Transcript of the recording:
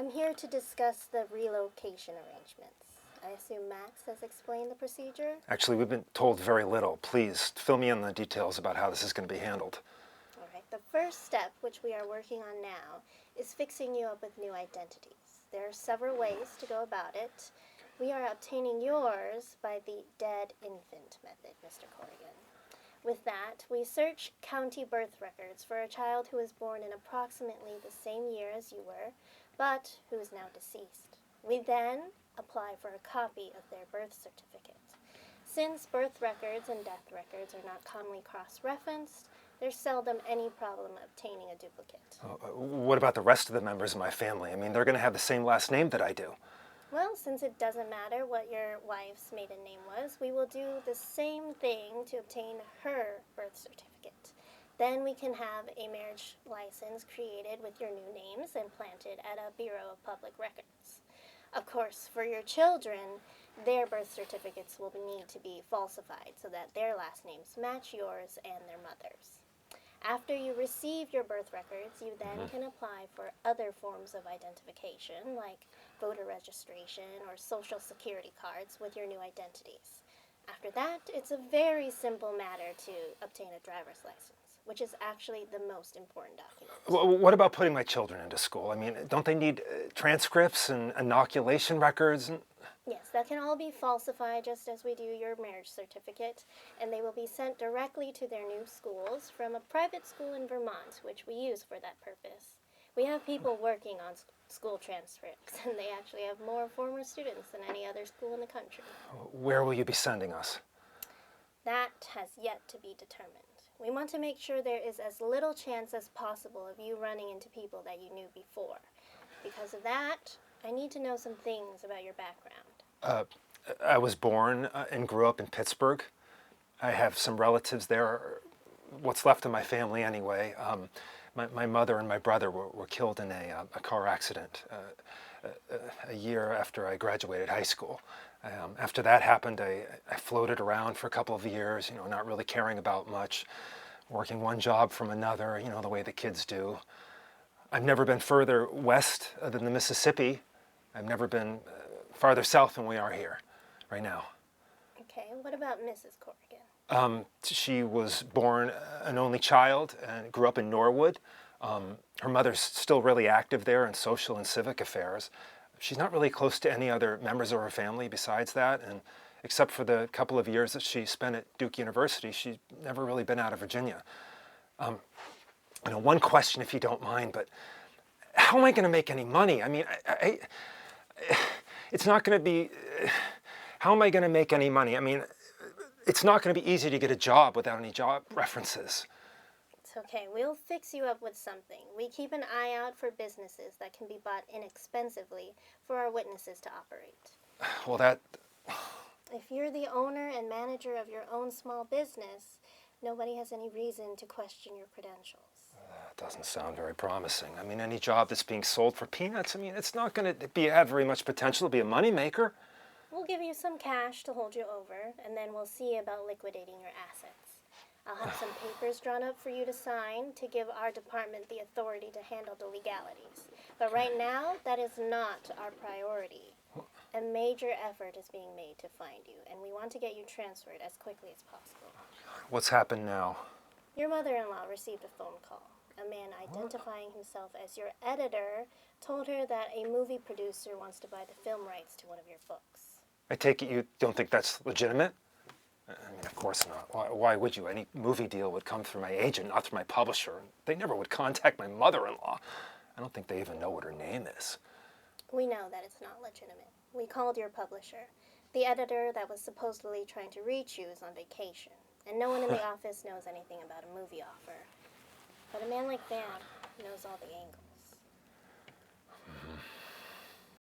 I'm here to discuss the relocation arrangements. I assume Max has explained the procedure? Actually, we've been told very little. Please, fill me in the details about how this is going to be handled. All right, the first step, which we are working on now, is fixing you up with new identities. There are several ways to go about it. We are obtaining yours by the dead infant method, Mr. Corrigan. With that, we search county birth records for a child who was born in approximately the same year as you were, but who is now deceased. We then apply for a copy of their birth certificate. Since birth records and death records are not commonly cross-referenced, there's seldom any problem obtaining a duplicate. What about the rest of the members of my family? I mean, they're going to have the same last name that I do. Well, since it doesn't matter what your wife's maiden name was, we will do the same thing to obtain her birth certificate. Then we can have a marriage license created with your new names and planted at a Bureau of Public Records. Of course, for your children, their birth certificates will need to be falsified so that their last names match yours and their mother's. After you receive your birth records, you then can apply for other forms of identification, like voter registration or social security cards with your new identities. After that, it's a very simple matter to obtain a driver's license, which is actually the most important document. What about putting my children into school? I mean, don't they need transcripts and inoculation records? Yes, that can all be falsified just as we do your marriage certificate, and they will be sent directly to their new schools from a private school in Vermont, which we use for that purpose. We have people working on school transcripts, and they actually have more former students than any other school in the country. Where will you be sending us? That has yet to be determined. We want to make sure there is as little chance as possible of you running into people that you knew before. Because of that, I need to know some things about your background. I was born and grew up in Pittsburgh. I have some relatives there, what's left of my family anyway. My mother and my brother were killed in a car accident a year after I graduated high school. After that happened, I floated around for a couple of years, not really caring about much, working one job from another, the way the kids do. I've never been further west than the Mississippi. I've never been farther south than we are here right now. Okay, what about Mrs. Corrigan? She was born an only child and grew up in Norwood. Her mother's still really active there in social and civic affairs. She's not really close to any other members of her family besides that, and except for the couple of years that she spent at Duke University, she's never really been out of Virginia. One question, if you don't mind, but how am I going to make any money? I mean, it's not going to be, how am I going to make any money? I mean, it's not going to be easy to get a job without any job references. It's okay. We'll fix you up with something. We keep an eye out for businesses that can be bought inexpensively for our witnesses to operate. Well, that... If you're the owner and manager of your own small business, nobody has any reason to question your credentials. That doesn't sound very promising. I mean, any job that's being sold for peanuts, it's not going to have very much potential to be a moneymaker. We'll give you some cash to hold you over, and then we'll see about liquidating your assets. I'll have some papers drawn up for you to sign to give our department the authority to handle the legalities. But right now, that is not our priority. A major effort is being made to find you, and we want to get you transferred as quickly as possible. What's happened now? Your mother-in-law received a phone call. A man identifying himself as your editor told her that a movie producer wants to buy the film rights to one of your books. I take it you don't think that's legitimate? I mean, of course not. Why would you? Any movie deal would come through my agent, not through my publisher. They never would contact my mother-in-law. I don't think they even know what her name is. We know that it's not legitimate. We called your publisher. The editor that was supposedly trying to reach you is on vacation, and no one in the office knows anything about a movie offer. But a man like that knows all the angles.